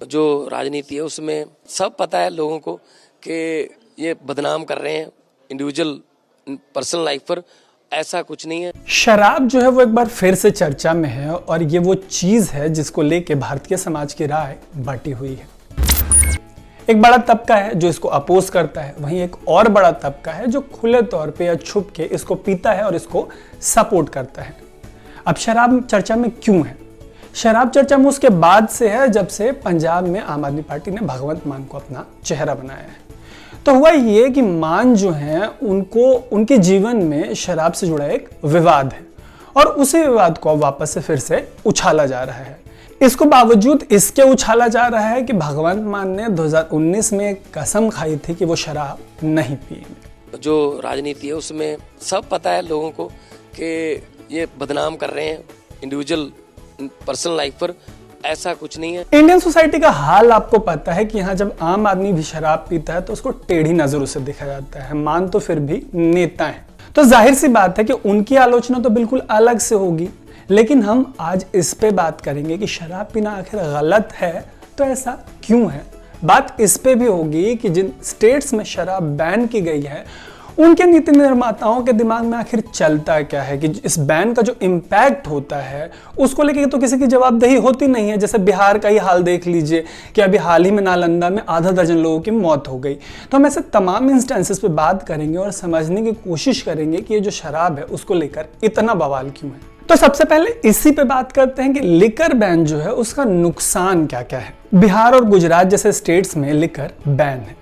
जो राजनीति है उसमें सब पता है लोगों को कि ये बदनाम कर रहे हैं इंडिविजुअल पर्सनल लाइफ पर। ऐसा कुछ नहीं है। शराब जो है वो एक बार फिर से चर्चा में है और ये वो चीज है जिसको लेके भारतीय समाज की राय बटी हुई है। एक बड़ा तबका है जो इसको अपोज करता है, वहीं एक और बड़ा तबका है जो खुले तौर पे या छुप के इसको पीता है और इसको सपोर्ट करता है। अब शराब चर्चा में क्यों है? शराब चर्चा में उसके बाद से है जब से पंजाब में आम आदमी पार्टी ने भगवंत मान को अपना चेहरा बनाया है। तो हुआ ये कि मान जो है उनको उनके जीवन में शराब से जुड़ा एक विवाद है और उसी विवाद को वापस से फिर से उछाला जा रहा है। इसको बावजूद इसके उछाला जा रहा है कि भगवंत मान ने 2019 में एक कसम खाई थी कि वो शराब नहीं पिएंगे। जो राजनीति है उसमें सब पता है लोगों को कि ये बदनाम कर रहे हैं इंडिविजुअल पर्सनल लाइफ पर। ऐसा कुछ नहीं है। इंडियन सोसाइटी का हाल आपको पता है कि यहाँ जब आम आदमी भी शराब पीता है तो उसको टेढ़ी नजरों से देखा जाता है। मान तो फिर भी नेता हैं, तो जाहिर सी बात है कि उनकी आलोचना तो बिल्कुल अलग से होगी। लेकिन हम आज इस पे बात करेंगे कि शराब पीना आखिर गलत है तो ऐसा क्यों है। बात इस पे भी होगी कि जिन स्टेट्स में शराब बैन की गई है उनके नीति निर्माताओं के दिमाग में आखिर चलता क्या है, कि इस बैन का जो इम्पैक्ट होता है उसको लेके तो किसी की जवाबदेही होती नहीं है। जैसे बिहार का ही हाल देख लीजिए कि अभी हाल ही में नालंदा में आधा दर्जन लोगों की मौत हो गई। तो हम ऐसे तमाम इंस्टेंसेस पे बात करेंगे और समझने की कोशिश करेंगे कि ये जो शराब है उसको लेकर इतना बवाल क्यों है। तो सबसे पहले इसी पे बात करते हैं कि लिकर बैन जो है उसका नुकसान क्या क्या है। बिहार और गुजरात जैसे स्टेट्स में लिकर बैन है,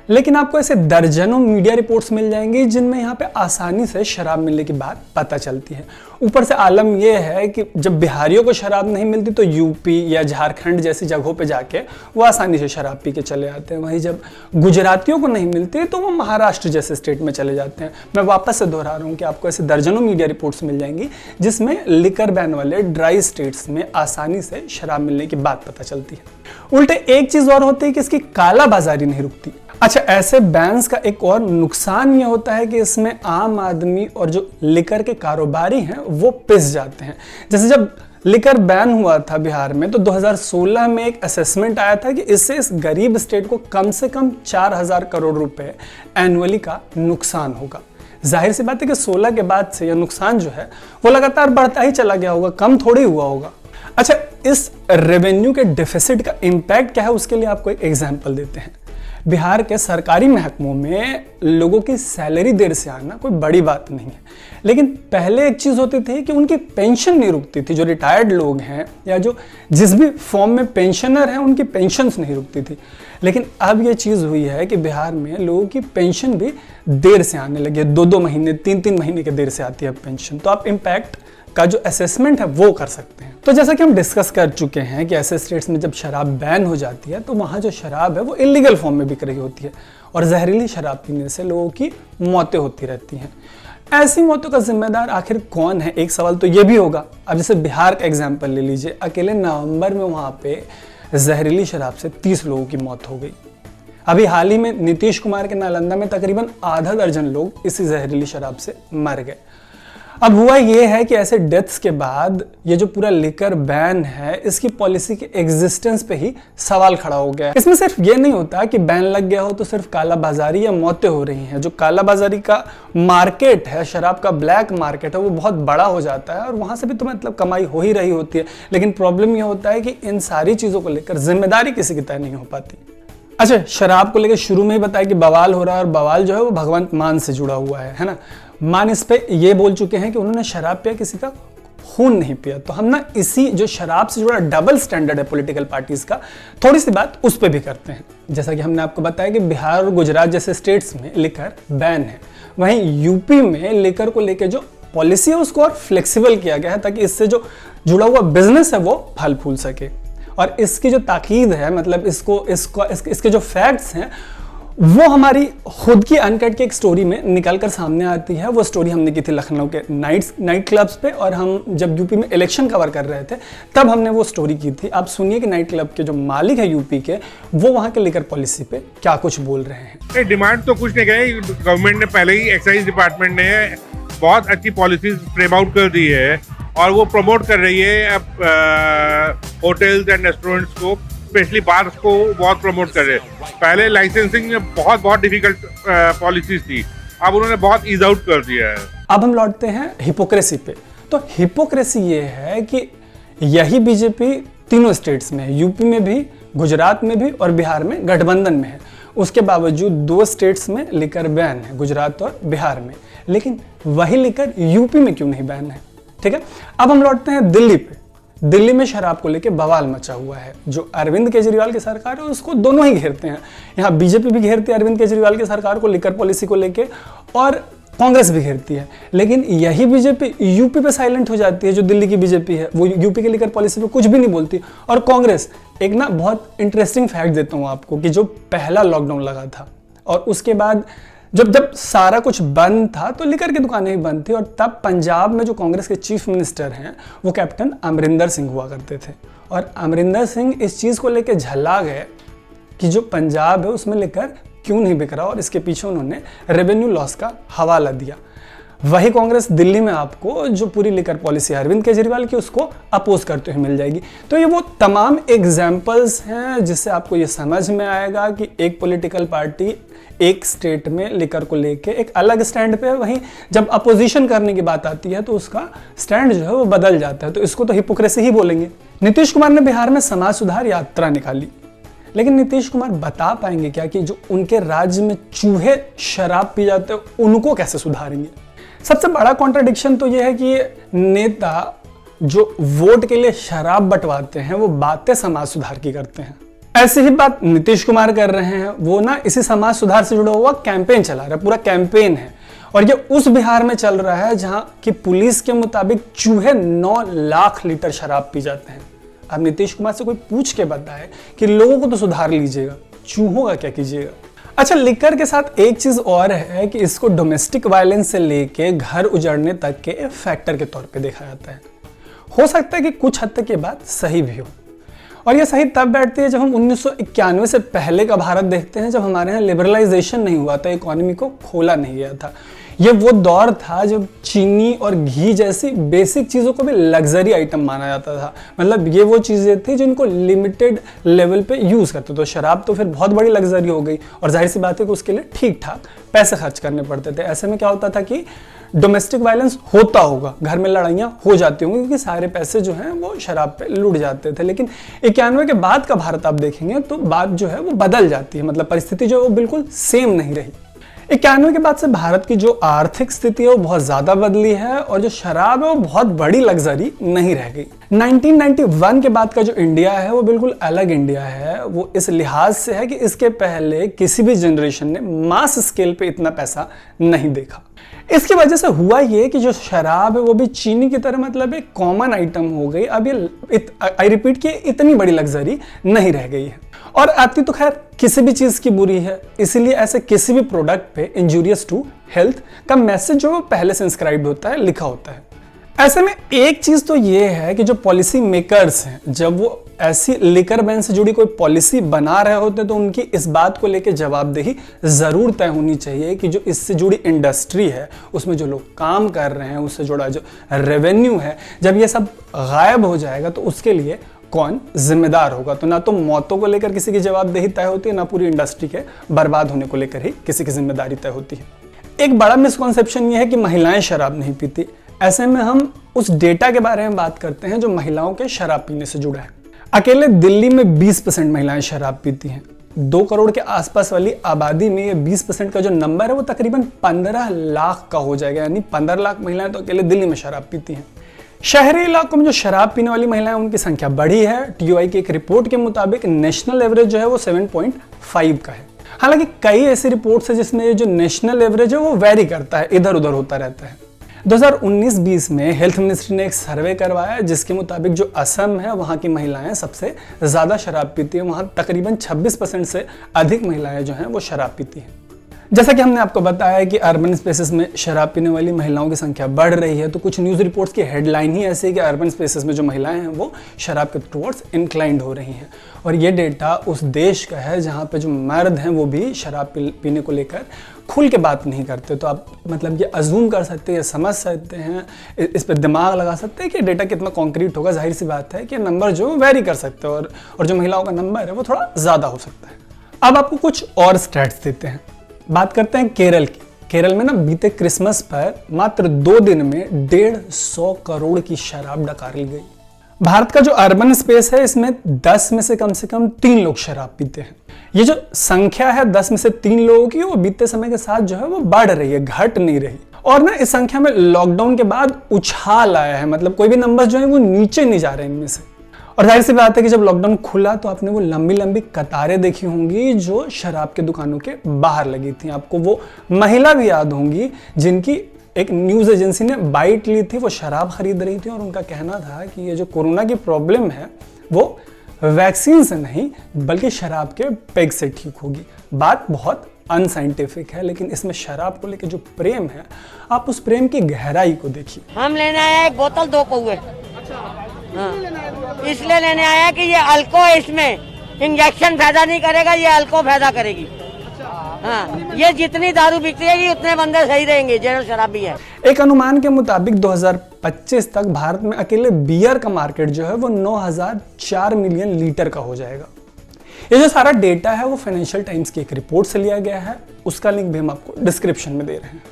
लेकिन आपको ऐसे दर्जनों मीडिया रिपोर्ट्स मिल जाएंगी जिनमें यहाँ पे आसानी से शराब मिलने की बात पता चलती है। ऊपर से आलम यह है कि जब बिहारियों को शराब नहीं मिलती तो यूपी या झारखंड जैसी जगहों पे जाके वो आसानी से शराब पी के चले जाते हैं। वहीं जब गुजरातियों को नहीं मिलती तो वो महाराष्ट्र जैसे स्टेट में चले जाते हैं। मैं वापस से दोहरा रहा हूँ कि आपको ऐसे दर्जनों मीडिया रिपोर्ट्स मिल जाएंगी जिसमें लिकर बैन वाले ड्राई स्टेट्स में आसानी से शराब मिलने की बात पता चलती है। उल्टे एक चीज और होती है कि इसकी कालाबाजारी नहीं रुकती। अच्छा, ऐसे बैन्स का एक और नुकसान ये होता है कि इसमें आम आदमी और जो लिकर के कारोबारी हैं वो पिस जाते हैं। जैसे जब लिकर बैन हुआ था बिहार में तो 2016 में एक असेसमेंट आया था कि इससे इस गरीब स्टेट को कम से कम 4000 करोड़ रुपए एनुअली का नुकसान होगा। जाहिर सी बात है कि 16 के बाद से यह नुकसान जो है वो लगातार बढ़ता ही चला गया होगा, कम थोड़ी हुआ होगा। अच्छा, इस रेवेन्यू के डिफिसिट का इंपैक्ट क्या है उसके लिए आपको एक एग्जाम्पल देते हैं। बिहार के सरकारी महकमों में लोगों की सैलरी देर से आना कोई बड़ी बात नहीं है, लेकिन पहले एक चीज होती थी कि उनकी पेंशन नहीं रुकती थी। जो रिटायर्ड लोग हैं या जो जिस भी फॉर्म में पेंशनर हैं उनकी पेंशन्स नहीं रुकती थी। लेकिन अब ये चीज हुई है कि बिहार में लोगों की पेंशन भी देर से आने लगी है। 2-2 महीने 3-3 महीने के देर से आती है पेंशन। तो आप इम्पैक्ट का जो असेसमेंट है वो कर सकते हैं। तो जैसा कि हम डिस्कस कर चुके हैं कि ऐसे स्टेट्स में जब शराब बैन हो जाती है तो वहाँ जो शराब है वो इलीगल फॉर्म में बिक रही होती है और जहरीली शराब पीने से लोगों की मौतें होती रहती हैं। ऐसी मौतों का जिम्मेदार आखिर कौन है, एक सवाल तो ये भी होगा। अब जैसे बिहार का एग्जाम्पल ले लीजिए, अकेले नवंबर में वहाँ पे जहरीली शराब से 30 लोगों की मौत हो गई। अभी हाल ही में नीतीश कुमार के नालंदा में तकरीबन आधा दर्जन लोग इसी जहरीली शराब से मर गए। अब हुआ ये है कि ऐसे डेथ्स के बाद ये जो पूरा लिकर बैन है इसकी पॉलिसी के एग्जिस्टेंस पे ही सवाल खड़ा हो गया है। इसमें सिर्फ ये नहीं होता कि बैन लग गया हो तो सिर्फ कालाबाजारी या मौतें हो रही हैं। जो कालाबाजारी का मार्केट है, शराब का ब्लैक मार्केट है, वो बहुत बड़ा हो जाता है और वहां से भी तो मतलब कमाई हो ही रही होती है। लेकिन प्रॉब्लम ये होता है कि इन सारी चीजों को लेकर जिम्मेदारी किसी की तय नहीं हो पाती। अच्छा, शराब को लेकर शुरू में ही बताया कि बवाल हो रहा है और बवाल जो है वो भगवंत मान से जुड़ा हुआ है ना। मान इस पे ये बोल चुके हैं कि उन्होंने शराब पिया, किसी का खून नहीं पिया। तो हम ना इसी जो शराब से जुड़ा डबल स्टैंडर्ड है पॉलिटिकल पार्टीज का, थोड़ी सी बात उस पे भी करते हैं। जैसा कि हमने आपको बताया कि बिहार और गुजरात जैसे स्टेट्स में लिकर बैन है, वहीं यूपी में लिकर को लेकर जो पॉलिसी है उसको और फ्लेक्सिबल किया गया है ताकि इससे जो जुड़ा हुआ बिजनेस है वो फल फूल सके। और इसकी जो ताकीद है, मतलब इसके जो फैक्ट्स हैं वो हमारी खुद की अनकट की एक स्टोरी में निकल कर सामने आती है। वो स्टोरी हमने की थी लखनऊ के नाइट क्लब्स पे, और हम जब यूपी में इलेक्शन कवर कर रहे थे तब हमने वो स्टोरी की थी। आप सुनिए कि नाइट क्लब के जो मालिक है यूपी के, वो वहाँ के लिकर पॉलिसी पे क्या कुछ बोल रहे हैं। डिमांड तो कुछ नहीं गए, गवर्नमेंट ने पहले ही, एक्साइज डिपार्टमेंट ने बहुत अच्छी पॉलिसीज फ्रेम आउट कर दी है और वो प्रमोट कर रही है अब होटल्स एंड रेस्टोरेंट्स को स्पेशली बार्स को बहुत प्रमोट कर रहे हैं। पहले लाइसेंसिंग में बहुत डिफिकल्ट पॉलिसीज थी, अब उन्होंने बहुत ईज आउट कर दिया है। अब हम लौटते हैं हिपोक्रेसी पे। तो हिपोक्रेसी ये है कि यही बीजेपी तीनों स्टेट्स में है, यूपी में भी, गुजरात में भी और बिहार में गठबंधन में है। उसके बावजूद 2 स्टेट्स में लिकर बैन है, गुजरात और बिहार में, लेकिन वही लिकर यूपी में क्यों नहीं बैन है? ठीक है, अब हम लौटते हैं दिल्ली पे। दिल्ली में शराब को लेकर बवाल मचा हुआ है। जो अरविंद केजरीवाल की सरकार है उसको दोनों ही घेरते हैं। यहाँ बीजेपी भी घेरती है अरविंद केजरीवाल की सरकार को लिकर पॉलिसी को लेके, और कांग्रेस भी घेरती है। लेकिन यही बीजेपी यूपी पे साइलेंट हो जाती है। जो दिल्ली की बीजेपी है वो यूपी के लेकर पॉलिसी पे कुछ भी नहीं बोलती। और कांग्रेस, एक ना बहुत इंटरेस्टिंग फैक्ट देता हूँ आपको कि जो पहला लॉकडाउन लगा था और उसके बाद जब सारा कुछ बंद था तो लिकर की दुकानें भी बंद थी, और तब पंजाब में जो कांग्रेस के चीफ मिनिस्टर हैं वो कैप्टन अमरिंदर सिंह हुआ करते थे। और अमरिंदर सिंह इस चीज़ को लेकर झल्ला गए कि जो पंजाब है उसमें लिकर क्यों नहीं बिक रहा, और इसके पीछे उन्होंने रेवेन्यू लॉस का हवाला दिया। वही कांग्रेस दिल्ली में आपको जो पूरी लिकर पॉलिसी अरविंद केजरीवाल की उसको अपोज करते हुए मिल जाएगी। तो ये वो तमाम एग्जाम्पल्स हैं जिससे आपको ये समझ में आएगा कि एक पॉलिटिकल पार्टी एक स्टेट में लिकर को लेके एक अलग स्टैंड पे है, वहीं जब अपोजिशन करने की बात आती है तो उसका स्टैंड जो है वो बदल जाता है। तो इसको तो हिपोक्रेसी ही बोलेंगे। नीतीश कुमार ने बिहार में समाज सुधार यात्रा निकाली, लेकिन नीतीश कुमार बता पाएंगे क्या कि जो उनके राज्य में चूहे शराब पी जाते हैं उनको कैसे सुधारेंगे? सबसे बड़ा कॉन्ट्रडिक्शन तो यह है कि ये नेता जो वोट के लिए शराब बंटवाते हैं वो बातें समाज सुधार की करते हैं। ऐसी ही बात नीतीश कुमार कर रहे हैं। वो ना इसी समाज सुधार से जुड़ा हुआ कैंपेन चला रहा है, पूरा कैंपेन है, और ये उस बिहार में चल रहा है जहां कि पुलिस के मुताबिक चूहे 9 लाख लीटर शराब पी जाते हैं। अब नीतीश कुमार से कोई पूछ के बताए कि लोगों को तो सुधार लीजिएगा, चूहों का क्या कीजिएगा? अच्छा, लिकर के साथ एक चीज और है कि इसको डोमेस्टिक वायलेंस से लेके घर उजड़ने तक के फैक्टर के तौर पे देखा जाता है। हो सकता है कि कुछ हद तक ये बात सही भी हो, और ये सही तब बैठती है जब हम 1991 से पहले का भारत देखते हैं, जब हमारे यहाँ लिबरलाइजेशन नहीं हुआ था, इकोनॉमी को खोला नहीं गया था। ये वो दौर था जब चीनी और घी जैसी बेसिक चीज़ों को भी लग्जरी आइटम माना जाता था। मतलब ये वो चीज़ें थी जिनको लिमिटेड लेवल पे यूज़ करते थे। तो शराब तो फिर बहुत बड़ी लग्जरी हो गई, और जाहिर सी बात है कि उसके लिए ठीक ठाक पैसे खर्च करने पड़ते थे। ऐसे में क्या होता था कि डोमेस्टिक वायलेंस होता होगा, घर में लड़ाइयाँ हो जाती होंगी, क्योंकि सारे पैसे जो हैं वो शराब पे लुट जाते थे। लेकिन 91 के बाद का भारत आप देखेंगे तो बात जो है वो बदल जाती है। मतलब परिस्थिति जो है वो बिल्कुल सेम नहीं रही। 91 के बाद से भारत की जो आर्थिक स्थिति है वो बहुत ज्यादा बदली है, और जो शराब है वो बहुत बड़ी लग्जरी नहीं रह गई। 1991 के बाद का जो इंडिया है वो बिल्कुल अलग इंडिया है। वो इस लिहाज से है कि इसके पहले किसी भी जनरेशन ने मास स्केल पे इतना पैसा नहीं देखा। इसकी वजह से हुआ ये कि जो शराब है वो भी चीनी की तरह मतलब एक कॉमन आइटम हो गई। अब ये आई रिपीट कि इतनी बड़ी लग्जरी नहीं रह गई है। और आती तो खैर किसी भी चीज की बुरी है, इसीलिए ऐसे किसी भी प्रोडक्ट पे इंजूरियस टू हेल्थ का मैसेज जो पहले से इंस्क्राइब्ड होता है, लिखा होता है। ऐसे में एक चीज तो ये है कि जो पॉलिसी मेकर्स हैं, जब वो ऐसी लिकर बैन से जुड़ी कोई पॉलिसी बना रहे होते तो उनकी इस बात को लेकर जवाबदेही जरूर तय होनी चाहिए कि जो इससे जुड़ी इंडस्ट्री है, उसमें जो लोग काम कर रहे हैं, उससे जुड़ा जो रेवेन्यू है, जब ये सब गायब हो जाएगा तो उसके लिए कौन जिम्मेदार होगा? तो ना तो मौतों को लेकर किसी की जवाबदेही तय होती है, ना पूरी इंडस्ट्री के बर्बाद होने को लेकर ही किसी की जिम्मेदारी तय होती है। एक बड़ा मिसकॉन्सेप्शन ये है कि महिलाएं शराब नहीं पीती। ऐसे में हम उस डेटा के बारे में बात करते हैं जो महिलाओं के शराब पीने से जुड़ा है। अकेले दिल्ली में 20% महिलाएं शराब पीती हैं। 2 करोड़ के आसपास वाली आबादी में ये 20% का जो नंबर है वो तकरीबन 15 लाख का हो जाएगा। यानी 15 लाख महिलाएं तो अकेले दिल्ली में शराब पीती हैं। शहरी इलाकों में जो शराब पीने वाली महिलाएं उनकी संख्या बढ़ी है। टीओआई की एक रिपोर्ट के मुताबिक नेशनल एवरेज जो है वो 7.5 का है। हालांकि कई ऐसी रिपोर्ट्स है जिसमें जो नेशनल एवरेज है वो वेरी करता है, इधर उधर होता रहता है। 2019-20 में हेल्थ मिनिस्ट्री ने एक सर्वे करवाया जिसके मुताबिक जो असम है वहाँ की महिलाएं सबसे ज़्यादा शराब पीती हैं। वहाँ तकरीबन 26% से अधिक महिलाएं जो हैं वो शराब पीती हैं। जैसा कि हमने आपको बताया कि अर्बन स्पेसेस में शराब पीने वाली महिलाओं की संख्या बढ़ रही है, तो कुछ न्यूज़ रिपोर्ट्स की हेडलाइन ही ऐसी है कि अर्बन स्पेसेस में जो महिलाएं हैं वो शराब के टुवर्ड्स इंक्लाइंड हो रही हैं। और ये डेटा उस देश का है जहाँ पे जो मर्द हैं वो भी शराब पीने को लेकर खुल के बात नहीं करते। तो आप मतलब ये अजूम कर सकते हैं, समझ सकते हैं, इस पर दिमाग लगा सकते हैं कि डेटा कितना कॉन्क्रीट होगा। जाहिर सी बात है कि नंबर जो वेरी कर सकते हैं और जो महिलाओं का नंबर है वो थोड़ा ज़्यादा हो सकता है। अब आपको कुछ और स्टैट्स देते हैं। बात करते हैं केरल की। केरल में ना बीते क्रिसमस पर मात्र 2 दिन में 150 करोड़ की शराब डकार ली गई। भारत का जो अर्बन स्पेस है इसमें 10 में से कम 3 लोग शराब पीते हैं। ये जो संख्या है 10 में से 3 लोगों की, वो बीते समय के साथ जो है वो बढ़ रही है, घट नहीं रही। और ना इस संख्या में लॉकडाउन के बाद उछाल आया है, मतलब कोई भी नंबर जो है वो नीचे नहीं जा रहे इनमें से। और जाहिर सी बात है कि जब लॉकडाउन खुला तो आपने वो लंबी लंबी कतारें देखी होंगी जो शराब के दुकानों के बाहर लगी थी। आपको वो महिला भी याद होंगी जिनकी एक न्यूज़ एजेंसी ने बाइट ली थी, वो शराब खरीद रही थी और उनका कहना था कि ये जो कोरोना की प्रॉब्लम है वो वैक्सीन से नहीं बल्कि शराब के पेग से ठीक होगी। बात बहुत अनसाइंटिफिक है, लेकिन इसमें शराब को लेकर जो प्रेम है, आप उस प्रेम की गहराई को देखिए। हम लेने आए एक बोतल 2 पौए। हाँ, इसलिए लेने आया कि ये अल्को इसमें इंजेक्शन फायदा नहीं करेगा, ये अल्को फायदा करेगी। हाँ, ये जितनी दारू बिकती है उतने बंदे सही रहेंगे जो शराबी है। एक अनुमान के मुताबिक 2025 तक भारत में अकेले बियर का मार्केट जो है वो 9,004 मिलियन लीटर का हो जाएगा। ये जो सारा डेटा है वो फाइनेंशियल टाइम्स की एक रिपोर्ट से लिया गया है, उसका लिंक भी हम आपको डिस्क्रिप्शन में दे रहे हैं।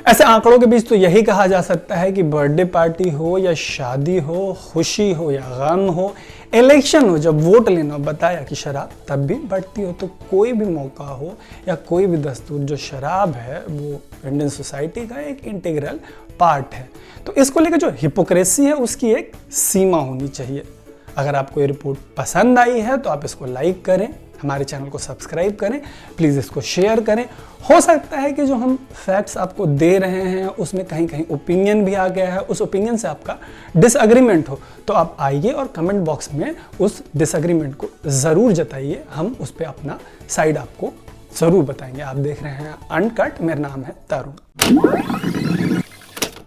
ऐसे आंकड़ों के बीच तो यही कहा जा सकता है कि बर्थडे पार्टी हो या शादी हो, खुशी हो या गम हो, इलेक्शन हो, जब वोट लेना बताया कि शराब तब भी बढ़ती हो। तो कोई भी मौका हो या कोई भी दस्तूर, जो शराब है वो इंडियन सोसाइटी का एक इंटीग्रल पार्ट है। तो इसको लेकर जो हिपोक्रेसी है उसकी एक सीमा होनी चाहिए। अगर आपको ये रिपोर्ट पसंद आई है तो आप इसको लाइक करें, हमारे चैनल को सब्सक्राइब करें, प्लीज़ इसको शेयर करें। हो सकता है कि जो हम फैक्ट्स आपको दे रहे हैं उसमें कहीं कहीं ओपिनियन भी आ गया है, उस ओपिनियन से आपका डिसएग्रीमेंट हो तो आप आइए और कमेंट बॉक्स में उस डिसएग्रीमेंट को ज़रूर जताइए। हम उस पर अपना साइड आपको ज़रूर बताएंगे। आप देख रहे हैं अनकट, मेरा नाम है तरुण।